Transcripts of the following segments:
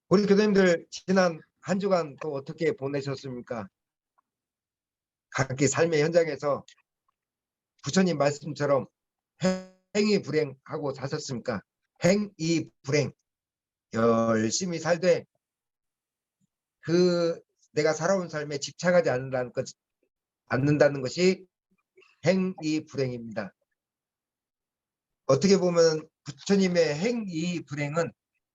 우리 교수님들 지난 한 주간 또 어떻게 보내셨습니까? 각기 삶의 현장에서 부처님 말씀처럼 행위 불행하고 사셨습니까? 행위 불행 열심히 살되 그 내가 살아온 삶에 집착하지 않는다는 것이 행위 불행입니다. 어떻게 보면 부처님의 행위 불행은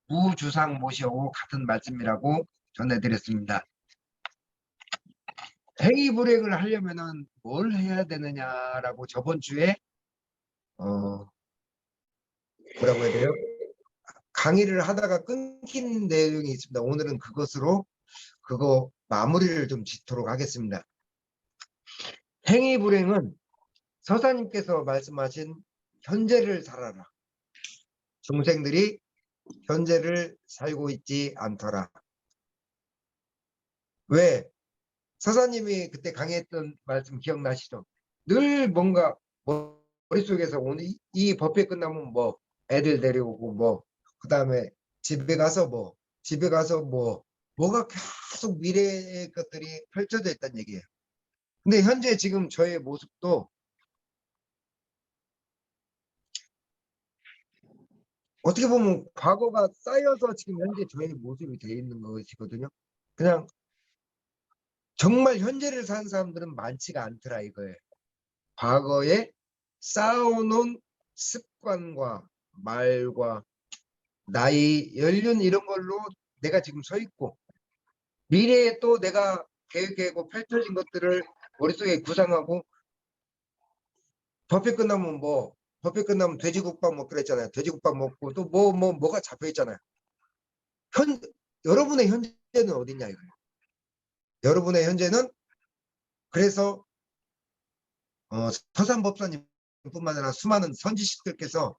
무주상 모시오 같은 말씀이라고 전해드렸습니다. 행위 불행을 하려면은 뭘 해야 되느냐라고 저번 주에 뭐라고 해야 돼요? 강의를 하다가 끊긴 내용이 있습니다. 오늘은 그거 마무리를 좀 짓도록 하겠습니다. 행위 불행은 서사님께서 말씀하신 현재를 살아라. 중생들이 현재를 살고 있지 않더라. 왜? 서사님이 그때 강의했던 말씀 기억나시죠? 늘 뭔가 머릿속에서 오늘 이 법회 끝나면 뭐 애들 데려오고 뭐 그다음에 집에 가서 뭐가 계속 미래의 것들이 펼쳐져 있다는 얘기예요. 근데 현재 지금 저의 모습도 어떻게 보면 과거가 쌓여서 지금 현재 저의 모습이 되어 있는 것이거든요. 그냥 정말 현재를 사는 사람들은 많지가 않더라 이거예요. 과거에 쌓아놓은 습관과 말과 나이, 연륜 이런 걸로 내가 지금 서 있고 미래에 또 내가 계획하고 펼쳐진 것들을 머릿속에 구상하고 법회 끝나면 돼지국밥 먹기로 했잖아요. 돼지국밥 먹고 또 뭐가 잡혀 있잖아요. 여러분의 현재는 어딨냐 이거예요. 여러분의 현재는 그래서 서산법사님뿐만 아니라 수많은 선지식들께서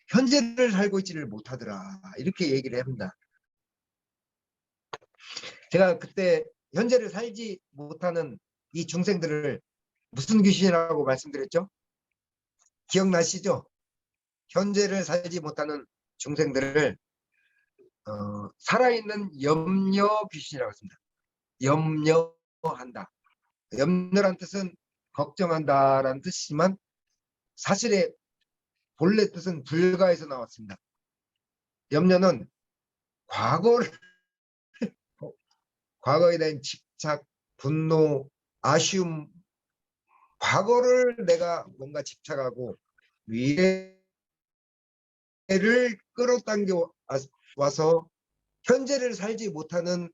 현재를 살고 있지를 못하더라 이렇게 얘기를 합니다. 제가 그때 현재를 살지 못하는 이 중생들을 무슨 귀신이라고 말씀드렸죠? 기억나시죠? 현재를 살지 못하는 중생들을 살아있는 염려 귀신이라고 했습니다. 염려한다. 염려란 뜻은 걱정한다라는 뜻이지만 사실의 본래 뜻은 불가에서 나왔습니다. 염려는 과거에 대한 집착, 분노, 아쉬움, 과거를 내가 뭔가 집착하고 미래를 끌어당겨 와서 현재를 살지 못하는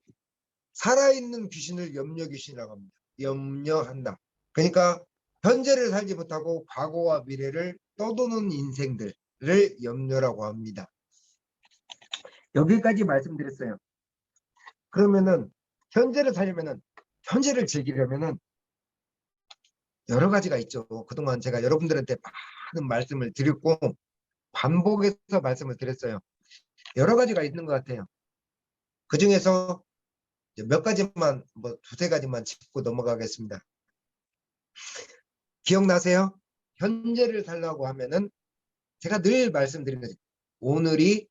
살아있는 귀신을 염려 귀신이라고 합니다. 염려한다. 그러니까 현재를 살지 못하고 과거와 미래를 떠도는 인생들을 염려라고 합니다. 여기까지 말씀드렸어요. 그러면은 현재를 살려면은 현재를 즐기려면은 여러 가지가 있죠. 그동안 제가 여러분들한테 많은 말씀을 드렸고 반복해서 말씀을 드렸어요. 여러 가지가 있는 것 같아요. 그 중에서 몇 가지만 두세 가지만 짚고 넘어가겠습니다. 기억나세요? 현재를 살라고 하면은 제가 늘 말씀드린 거죠. 오늘이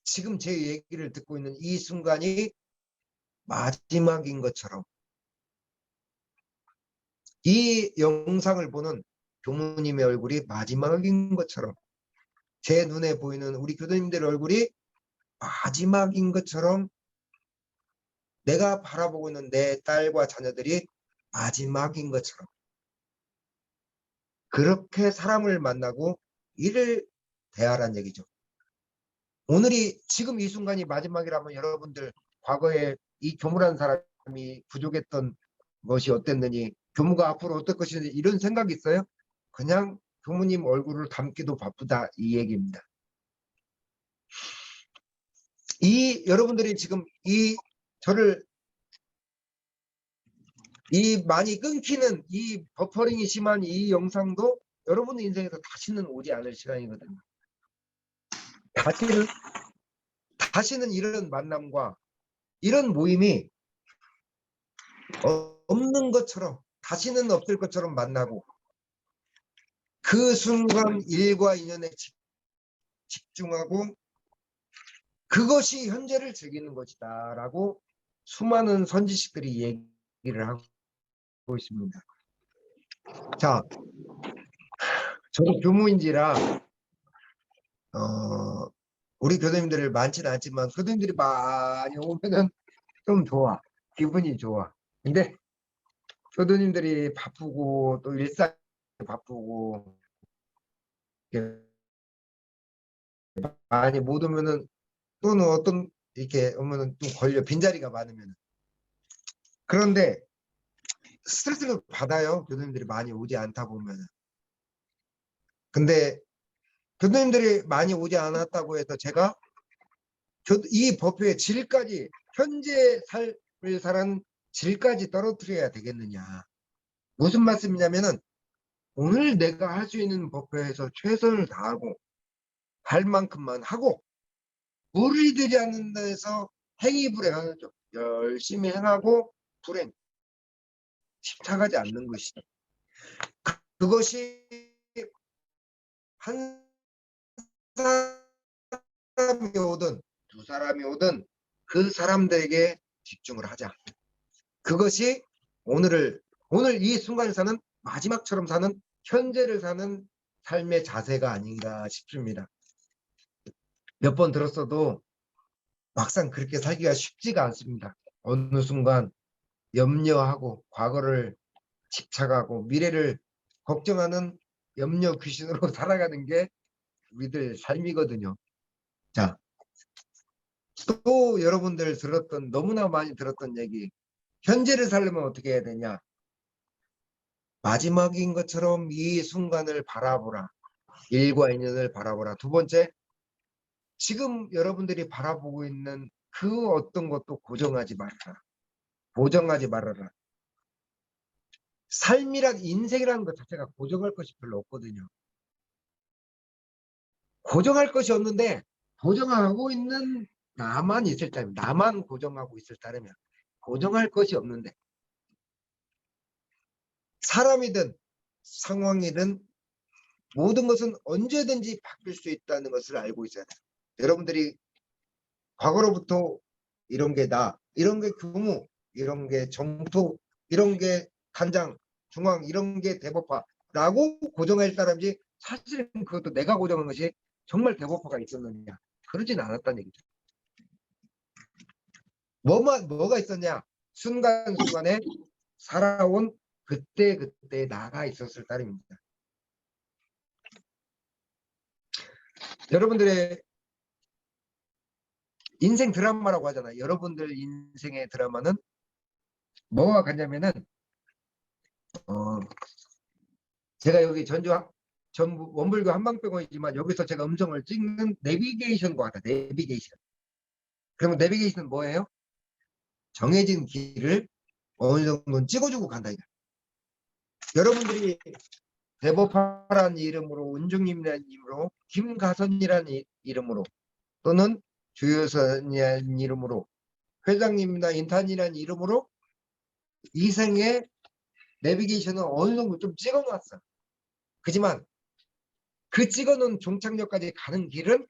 지금 제 얘기를 듣고 있는 이 순간이 마지막인 것처럼 이 영상을 보는 교무님의 얼굴이 마지막인 것처럼 제 눈에 보이는 우리 교도님들의 얼굴이 마지막인 것처럼 내가 바라보고 있는 내 딸과 자녀들이 마지막인 것처럼 그렇게 사람을 만나고 이를 대하라는 얘기죠. 오늘이 지금 이 순간이 마지막이라면 여러분들 과거에 이 교무라는 사람이 부족했던 것이 어땠느니 교무가 앞으로 어떨 것인지 이런 생각이 있어요? 그냥 교무님 얼굴을 담기도 바쁘다 이 얘기입니다. 여러분들이 지금 많이 끊기는 이 버퍼링이 심한 이 영상도 여러분의 인생에서 다시는 오지 않을 시간이거든요. 다시는 이런 만남과 이런 모임이 없는 것처럼 다시는 없을 것처럼 만나고 그 순간 일과 인연에 집중하고 그것이 현재를 즐기는 것이다 라고 수많은 선지식들이 얘기를 하고 있습니다. 자, 저도 교무인지라 우리 교수님들을 많지는 않지만 교수님들이 많이 오면은 좀 좋아. 기분이 좋아. 근데 교수님들이 바쁘고 또 일상이 바쁘고 이렇게 많이 못 오면은 또는 어떤 이렇게 오면은 좀 걸려. 빈자리가 많으면. 그런데 스트레스를 받아요. 교수님들이 많이 오지 않다 보면은. 근데 교수님들이 많이 오지 않았다고 해서 제가 이 법회의 질까지 현재 삶을 사는 질까지 떨어뜨려야 되겠느냐. 무슨 말씀이냐면은 오늘 내가 할 수 있는 법회에서 최선을 다하고 할 만큼만 하고 무리 되지 않는 데서 행위 불행하는 쪽 열심히 행하고 불행 집착하지 않는 것이다. 그것이 한 사람이 오든 두 사람이 오든 그 사람들에게 집중을 하자. 그것이 오늘 이 순간을 사는 마지막처럼 사는 현재를 사는 삶의 자세가 아닌가 싶습니다. 몇 번 들었어도 막상 그렇게 살기가 쉽지가 않습니다. 어느 순간 염려하고 과거를 집착하고 미래를 걱정하는 염려 귀신으로 살아가는 게 우리들 삶이거든요. 자, 또 여러분들 들었던 너무나 많이 들었던 얘기. 현재를 살려면 어떻게 해야 되냐? 마지막인 것처럼 이 순간을 바라보라. 일과 인연을 바라보라. 두 번째, 지금 여러분들이 바라보고 있는 그 어떤 것도 고정하지 말아라. 고정하지 말아라. 삶이란 인생이라는 것 자체가 고정할 것이 별로 없거든요. 고정할 것이 없는데 고정하고 있는 나만 있을 따르면 나만 고정하고 있을 따르면 고정할 것이 없는데 사람이든 상황이든 모든 것은 언제든지 바뀔 수 있다는 것을 알고 있어야 돼요. 여러분들이 과거로부터 이런 게 나, 이런 게 교무, 이런 게 정토, 이런 게 단장, 중앙, 이런 게 대법화라고 고정할 따름지 사실은 그것도 내가 고정한 것이 정말 대법화가 있었느냐 그러진 않았다는 얘기죠. 뭐가 있었냐? 순간순간에 살아온 그때 나가 있었을 따름입니다. 여러분들의 인생 드라마라고 하잖아요. 여러분들 인생의 드라마는 뭐가 같냐면은 제가 여기 전부 원불교 한방병원이지만 여기서 제가 음성을 찍는 내비게이션과 같아. 내비게이션. 그러면 내비게이션은 뭐예요? 정해진 길을 어느 정도는 찍어주고 간다. 여러분들이 대법화라는 이름으로 은중님이라는 이름으로 김가선이라는 이름으로 또는 주효선이라는 이름으로 회장님이나 인탄이라는 이름으로 이 생에 내비게이션은 어느 정도 좀 찍어놨어. 그지만 그 찍어놓은 종착역까지 가는 길은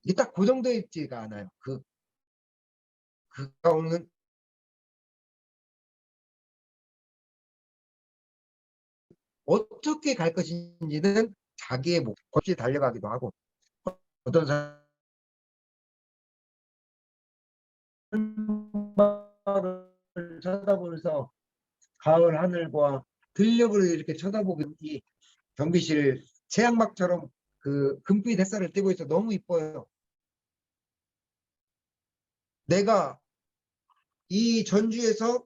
이게 딱 고정되어 있지가 않아요. 그 가운은 어떻게 갈 것인지는 자기의 목적지 달려가기도 하고 어떤 사람을 쳐다보면서 가을 하늘과 들녘을 이렇게 쳐다보면 이 경비실 채양막처럼 그 금빛 햇살을 띠고 있어 너무 이뻐요. 내가 이 전주에서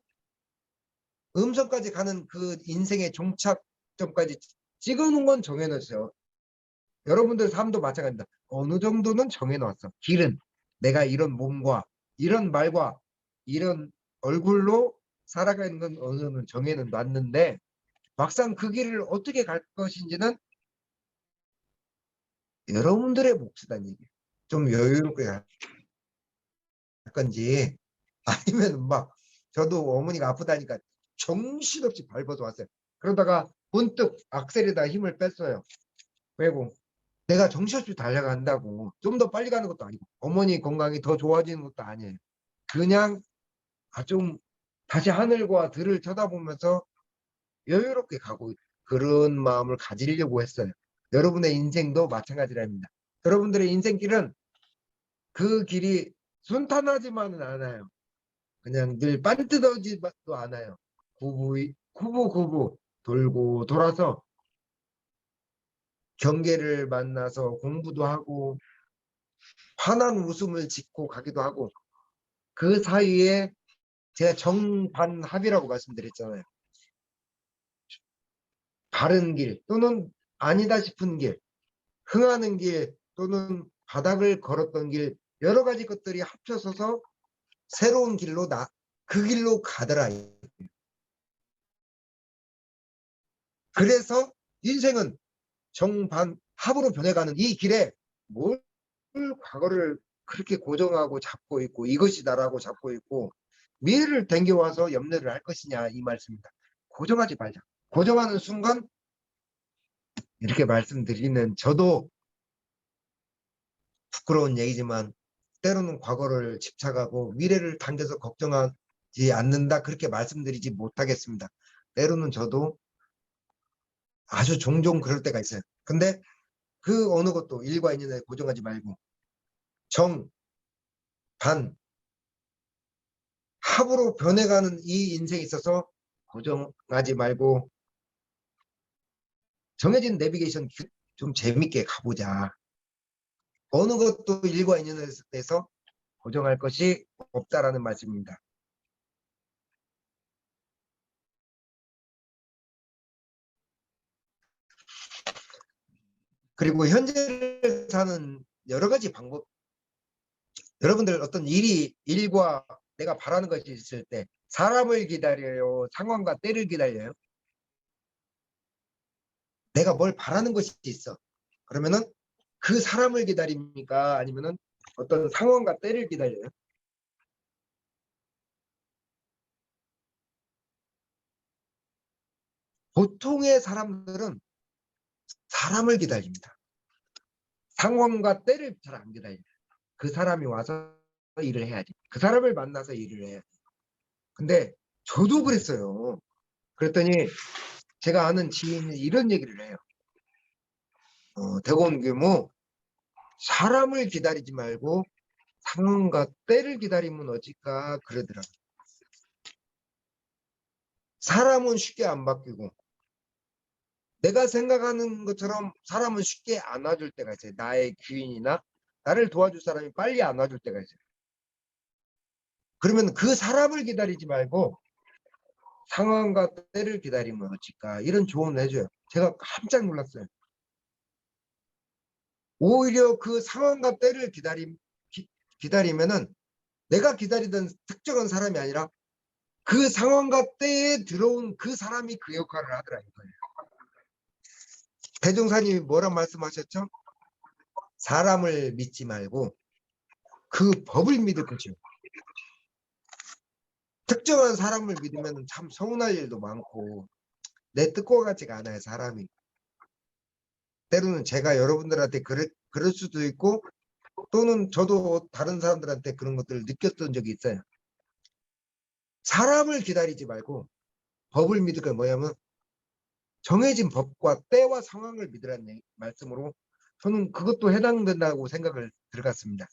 음성까지 가는 그 인생의 종착점까지 찍어놓은 건 정해놨어요. 여러분들 삶도 마찬가지입니다. 어느 정도는 정해놨어. 길은 내가 이런 몸과 이런 말과 이런 얼굴로 살아가는 건 어느 정도 정해는 놨는데 막상 그 길을 어떻게 갈 것인지는 여러분들의 몫이란 얘기예요. 좀 여유롭게 갈 건지 아니면 막 저도 어머니가 아프다니까 정신없이 밟아서 왔어요. 그러다가 문득 악셀에다 힘을 뺐어요. 빼고 내가 정신없이 달려간다고 좀 더 빨리 가는 것도 아니고 어머니 건강이 더 좋아지는 것도 아니에요. 그냥 좀 다시 하늘과 들을 쳐다보면서 여유롭게 가고 그런 마음을 가지려고 했어요. 여러분의 인생도 마찬가지랍니다. 여러분들의 인생길은 그 길이 순탄하지만은 않아요. 그냥 늘 반듯하지도 않아요. 구부구부 돌고 돌아서 경계를 만나서 공부도 하고 환한 웃음을 짓고 가기도 하고 그 사이에 제가 정반합이라고 말씀드렸잖아요. 바른 길 또는 아니다 싶은 길, 흥하는 길 또는 바닥을 걸었던 길 여러 가지 것들이 합쳐서서 새로운 길로 그 길로 가더라. 그래서 인생은 정반합으로 변해가는 이 길에 뭘 과거를 그렇게 고정하고 잡고 있고 이것이 나라고 잡고 있고 미래를 댕겨와서 염려를 할 것이냐 이 말씀입니다. 고정하지 말자. 고정하는 순간 이렇게 말씀드리는 저도 부끄러운 얘기지만 때로는 과거를 집착하고 미래를 당겨서 걱정하지 않는다 그렇게 말씀드리지 못하겠습니다. 때로는 저도 아주 종종 그럴 때가 있어요. 근데 그 어느 것도 일과 인연에 고정하지 말고 정, 반, 합으로 변해가는 이 인생에 있어서 고정하지 말고 정해진 내비게이션 좀 재밌게 가보자. 어느 것도 일과 인연에서 고정할 것이 없다라는 말씀입니다. 그리고 현재를 사는 여러 가지 방법, 여러분들 어떤 일과 내가 바라는 것이 있을 때 사람을 기다려요? 상황과 때를 기다려요? 내가 뭘 바라는 것이 있어. 그러면은 그 사람을 기다립니까? 아니면은 어떤 상황과 때를 기다려요? 보통의 사람들은 사람을 기다립니다. 상황과 때를 잘 안 기다려요. 그 사람이 와서 일을 해야지. 그 사람을 만나서 일을 해야지. 근데 저도 그랬어요. 그랬더니 제가 아는 지인이 이런 얘기를 해요. 대건 규모 사람을 기다리지 말고 상황과 때를 기다리면 어질까 그러더라고요. 사람은 쉽게 안 바뀌고 내가 생각하는 것처럼 사람은 쉽게 안아줄 때가 있어요. 나의 귀인이나 나를 도와줄 사람이 빨리 안아줄 때가 있어요. 그러면 그 사람을 기다리지 말고 상황과 때를 기다리면 어질까 이런 조언을 해줘요. 제가 깜짝 놀랐어요. 오히려 그 상황과 때를 기다리면은 내가 기다리던 특정한 사람이 아니라 그 상황과 때에 들어온 그 사람이 그 역할을 하더라 이거예요. 대종사님이 뭐라 말씀하셨죠? 사람을 믿지 말고 그 법을 믿을 것이요. 특정한 사람을 믿으면 참 서운할 일도 많고 내 뜻과 같지가 않아요 사람이. 때로는 제가 여러분들한테 그럴 수도 있고 또는 저도 다른 사람들한테 그런 것들을 느꼈던 적이 있어요. 사람을 기다리지 말고 법을 믿을 게 뭐냐면 정해진 법과 때와 상황을 믿으라는 말씀으로 저는 그것도 해당된다고 생각을 들어갔습니다.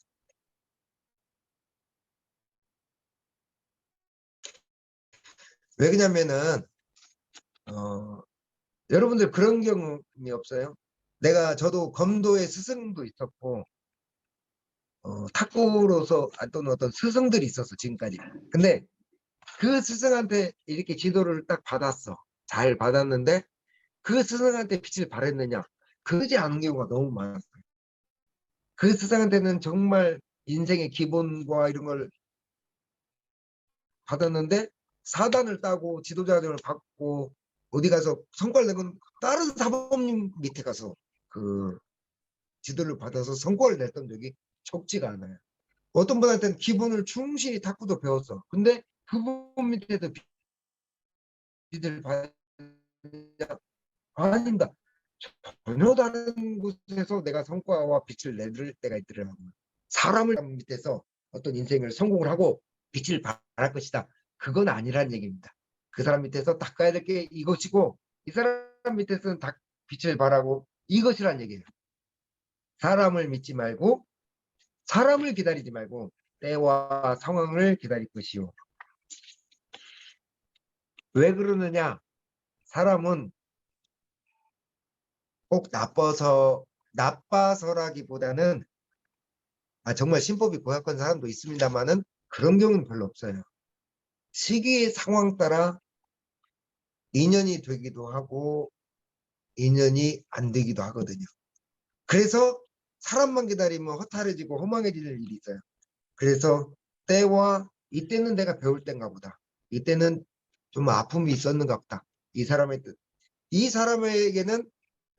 왜 그러냐면은 여러분들 그런 경험이 없어요? 저도 검도의 스승도 있었고 탁구로서 또는 어떤 스승들이 있었어 지금까지. 근데 그 스승한테 이렇게 지도를 딱 받았어. 잘 받았는데 그 스승한테 빛을 발했느냐? 그러지 않은 경우가 너무 많았어요. 그 스승한테는 정말 인생의 기본과 이런 걸 받았는데 사단을 따고 지도자들을 받고 어디 가서 성과를 내건 다른 사범님 밑에 가서 그 지도를 받아서 성과를 냈던 적이 적지가 않아요. 어떤 분한테는 기본을 충실히 탁구도 배웠어. 근데 그분 밑에서 빛을 받냐? 아닙니다. 전혀 다른 곳에서 내가 성과와 빛을 내줄 때가 있더라고요. 사람을 밑에서 어떤 인생을 성공을 하고 빛을 발할 것이다. 그건 아니란 얘기입니다. 그 사람 밑에서 닦아야 될 게 이것이고 이 사람 밑에서는 빛을 발하고 이것이란 얘기예요. 사람을 믿지 말고 사람을 기다리지 말고 때와 상황을 기다릴 것이요. 왜 그러느냐? 사람은 꼭 나빠서라기보다는 정말 신법이 고약한 사람도 있습니다만은 그런 경우는 별로 없어요. 시기의 상황 따라 인연이 되기도 하고 인연이 안 되기도 하거든요. 그래서 사람만 기다리면 허탈해지고 허망해질 일이 있어요. 그래서 때와 이때는 내가 배울 때인가 보다. 이때는 좀 아픔이 있었는가 보다. 이 사람에게는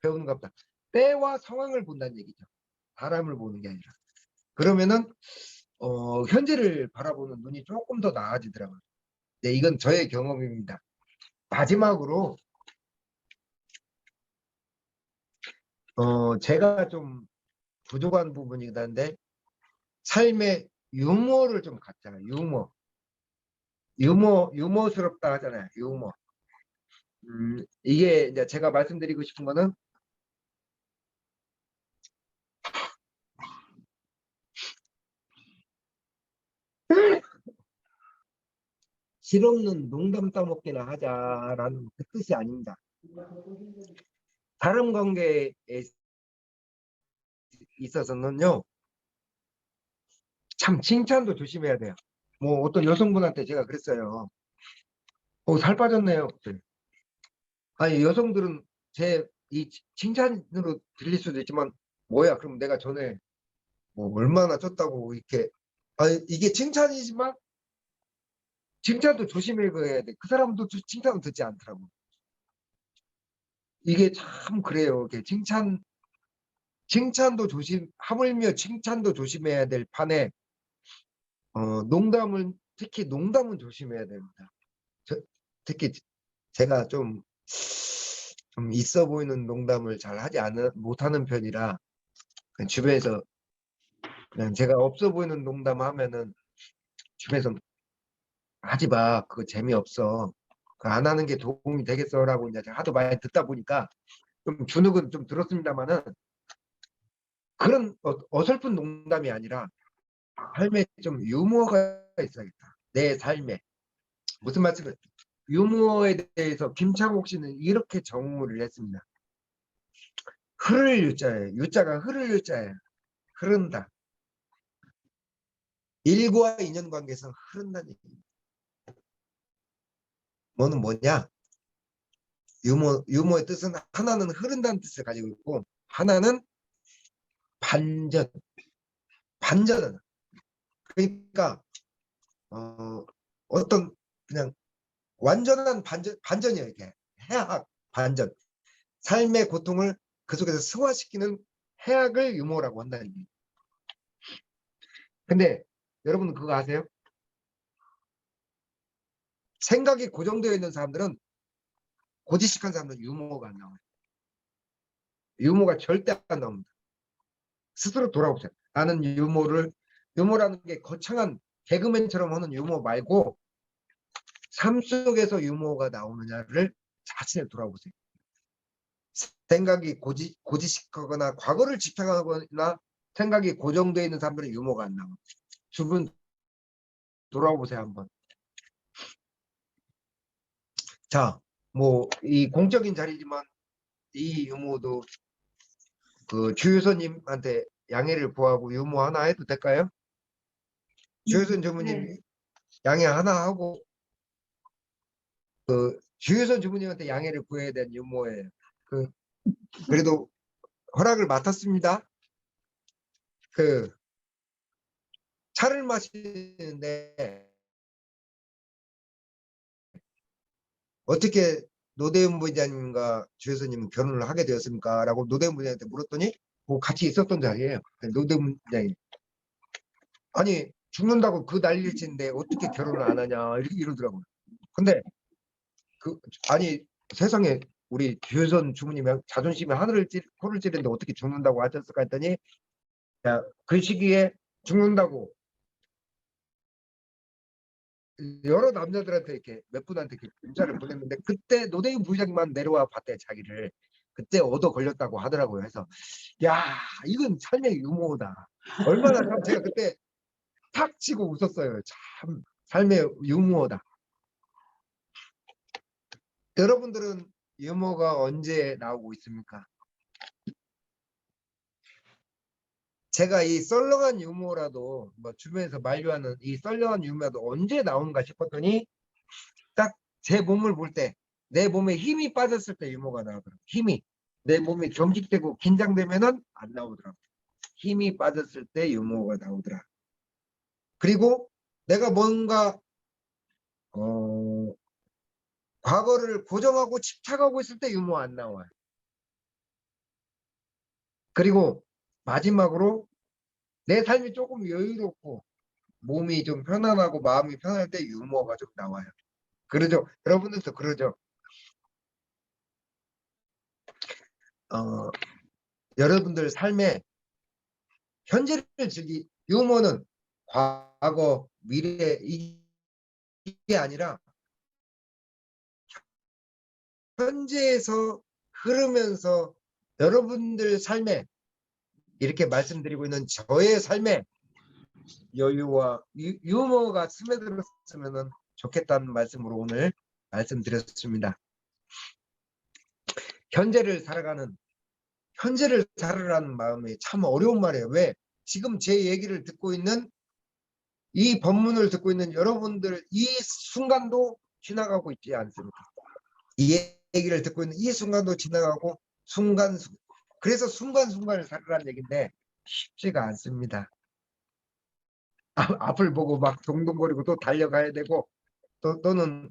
배우는가 보다. 때와 상황을 본다는 얘기죠. 사람을 보는 게 아니라. 그러면은 현재를 바라보는 눈이 조금 더 나아지더라고요. 네, 이건 저의 경험입니다. 마지막으로 제가 좀 부족한 부분이긴 한데 삶의 유머를 좀 갖잖아요. 유머스럽다 하잖아요. 유머. 이게 이제 제가 말씀드리고 싶은 거는 실없는 농담 따먹기나 하자라는 그 뜻이 아닙니다. 다른 관계에 있어서는요, 참 칭찬도 조심해야 돼요. 뭐 어떤 여성분한테 제가 그랬어요. 살 빠졌네요. 아니, 여성들은 제 이 칭찬으로 들릴 수도 있지만, 뭐야, 그럼 내가 전에 뭐 얼마나 쪘다고 이렇게. 이게 칭찬이지만, 칭찬도 조심해야 돼. 그 사람도 칭찬을 듣지 않더라고. 이게 참 그래요. 이게 칭찬도 하물며 칭찬도 조심해야 될 판에, 특히 농담은 조심해야 됩니다. 특히 제가 좀 있어 보이는 농담을 잘 못하는 편이라, 주변에서 그냥 제가 없어 보이는 농담 하면은 주변에서 하지 마. 그거 재미없어. 그거 안 하는 게 도움이 되겠어라고 이제 제가 하도 많이 듣다 보니까 좀 주눅은 좀 들었습니다만은 그런 어설픈 농담이 아니라 삶에 좀 유머가 있어야겠다. 내 삶에. 무슨 말씀을 유머에 대해서 김창옥 씨는 이렇게 정의를 했습니다. 흐를 유자예요. 유자가 흐를 유자예요. 흐른다. 일과 인연관계에서 흐른다는 얘기입니다. 뭐는 뭐냐? 유머의 뜻은 하나는 흐른다는 뜻을 가지고 있고 하나는 반전은 그러니까 어떤 그냥 완전한 반전이에요. 이게 해악 반전 삶의 고통을 그 속에서 승화시키는 해악을 유머라고 한다는 얘기예요. 근데 여러분 그거 아세요? 생각이 고정되어 있는 사람들은 고지식한 사람들은 유머가 안 나와요. 유머가 절대 안 나옵니다. 스스로 돌아보세요. 나는 유머라는 게 거창한 개그맨처럼 하는 유머 말고 삶 속에서 유머가 나오느냐를 자신을 돌아보세요. 생각이 고지식하거나 과거를 집착하거나 생각이 고정되어 있는 사람들은 유머가 안 나와요. 주변 돌아보세요 한번. 자, 뭐 이 공적인 자리지만 이 유머도 그 주유소님한테 양해를 구하고 유머 하나 해도 될까요? 주유소 주부님 네. 양해 하나 하고 주유소 주부님한테 양해를 구해야 되는 유머예요. 그래도 허락을 맡았습니다. 차를 마시는데 어떻게 노대훈 부장님과 주유소님은 결혼을 하게 되었습니까? 라고 노대훈 부장님한테 물었더니 같이 있었던 자리예요. 노대훈 부장님. 아니 죽는다고 그 난리를 치는데 어떻게 결혼을 안 하냐 이러더라고요. 근데 아니 세상에 우리 주선 주무님이 자존심이 하늘을 코를 찌르는데 어떻게 죽는다고 하셨을까 했더니, 야, 그 시기에 죽는다고 여러 남자들한테 이렇게 몇 분한테 이렇게 문자를 보냈는데, 그때 노대인 부장만 내려와 봤대. 자기를 그때 얻어 걸렸다고 하더라고요. 해서 야, 이건 삶의 유머다. 얼마나 참 제가 그때 탁 치고 웃었어요. 참 삶의 유머다. 여러분들은 유머가 언제 나오고 있습니까? 제가 이 썰렁한 유머라도 뭐 주변에서 만류하는 이 썰렁한 유머라도 언제 나오는가 싶었더니, 딱 제 몸을 볼 때, 내 몸에 힘이 빠졌을 때 유머가 나오더라고요. 힘이 내 몸이 경직되고 긴장되면은 안 나오더라고요. 힘이 빠졌을 때 유머가 나오더라. 그리고 내가 뭔가 과거를 고정하고 집착하고 있을 때 유머 안 나와요. 그리고 마지막으로 내 삶이 조금 여유롭고 몸이 좀 편안하고 마음이 편할 때 유머가 좀 나와요. 그러죠? 여러분들도 그러죠? 여러분들 삶에 현재를 유머는 과거, 미래 이게 아니라 현재에서 흐르면서 여러분들 삶에, 이렇게 말씀드리고 있는 저의 삶에 여유와 유머가 스며들었으면 좋겠다는 말씀으로 오늘 말씀드렸습니다. 현재를 살아라는 마음이 참 어려운 말이에요. 왜? 지금 제 얘기를 듣고 있는, 이 법문을 듣고 있는 여러분들 이 순간도 지나가고 있지 않습니까? 이 얘기를 듣고 있는 이 순간도 지나가고, 그래서 순간순간을 살아라는 얘기인데 쉽지가 않습니다. 앞을 보고 막 동동거리고 또 달려가야 되고, 또는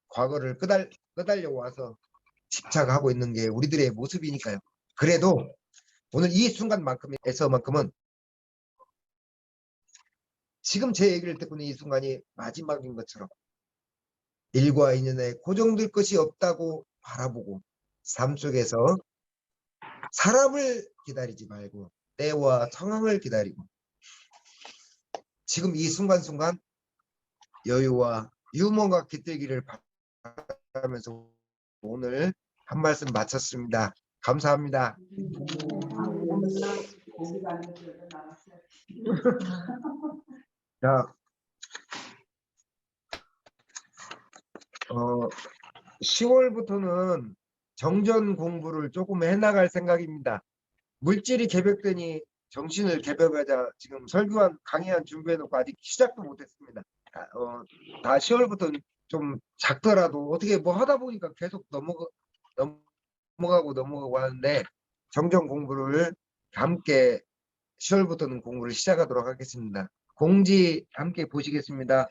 과거를 끄달려 와서 집착하고 있는 게 우리들의 모습이니까요. 그래도 오늘 이 순간에서만큼은 지금 제 얘기를 듣고 있는 이 순간이 마지막인 것처럼 일과 인연에 고정될 것이 없다고 바라보고, 삶 속에서 사람을 기다리지 말고 때와 상황을 기다리고 지금 이 순간순간 여유와 유머가 깃들기를 바라면서 오늘 한 말씀 마쳤습니다. 감사합니다. 자, 10월부터는 정전 공부를 조금 해나갈 생각입니다. 물질이 개벽되니 정신을 개벽하자 지금 설교한 강의한 준비해놓고 아직 시작도 못했습니다. 다 10월부터는 좀 작더라도 어떻게 뭐 하다 보니까 계속 넘어가고 하는데, 정전 공부를 함께 10월부터는 공부를 시작하도록 하겠습니다. 공지 함께 보시겠습니다.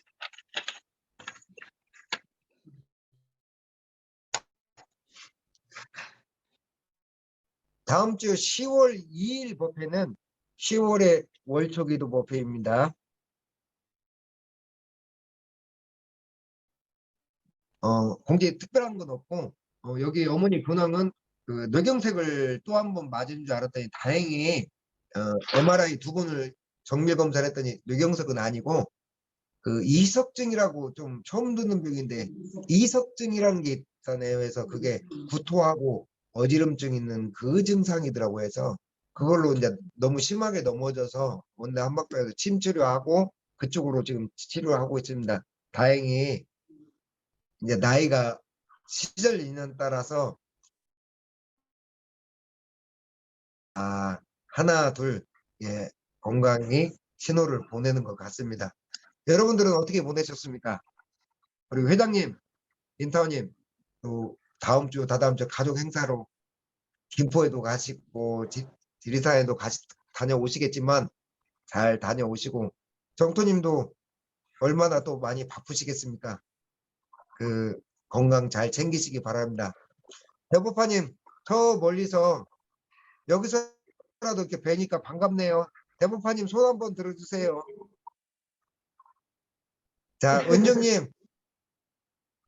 다음 주 10월 2일 법회는 10월의 월초기도 법회입니다. 공지에 특별한 건 없고, 여기 어머니 근황은 그 뇌경색을 또 한 번 맞은 줄 알았더니 다행히 MRI 2번을 정밀 검사를 했더니 뇌경색은 아니고 그 이석증이라고 좀 처음 듣는 병인데, 이석증이라는 게 있잖아요. 그래서 그게 구토하고 어지럼증 있는 그 증상이더라고. 해서 그걸로 이제 너무 심하게 넘어져서 원래 한박병에서 침 치료하고 그쪽으로 지금 치료하고 있습니다. 다행히 이제 나이가 시절 인연 따라서 하나 둘, 예, 건강히 신호를 보내는 것 같습니다. 여러분들은 어떻게 보내셨습니까? 그리고 회장님, 인타원님, 또 다음 주 다다음 주 가족 행사로 김포에도 가시고 지리산에도 다녀오시겠지만 잘 다녀오시고, 정토님도 얼마나 또 많이 바쁘시겠습니까? 그 건강 잘 챙기시기 바랍니다. 대법파님, 저 멀리서 여기서라도 이렇게 뵈니까 반갑네요. 대법파님 손 한번 들어주세요. 자, 은정님,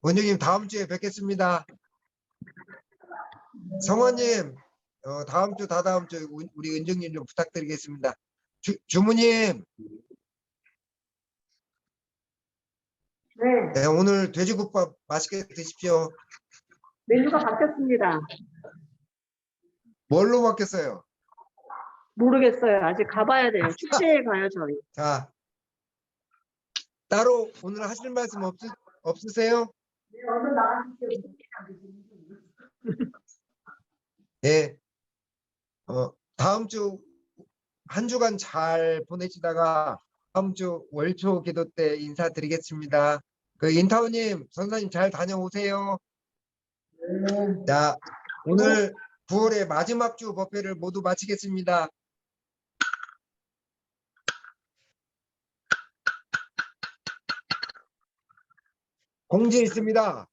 원장님 다음 주에 뵙겠습니다. 성원님 다음 주 다다음 주 우리 은정님 좀 부탁드리겠습니다. 주무님 네, 네, 오늘 돼지국밥 맛있게 드십시오. 메뉴가 바뀌었습니다. 뭘로 바뀌었어요? 모르겠어요. 아직 가봐야 돼요. 축제에 가요, 저희. 자, 따로 오늘 하실 말씀 없으세요? 네, 얼른 나가십시오. 네. 다음 주 한 주간 잘 보내시다가 다음 주 월초 기도 때 인사드리겠습니다. 그 인타우님, 선생님 잘 다녀오세요. 네. 자, 오늘 9월의 마지막 주 법회를 모두 마치겠습니다. 공지 있습니다.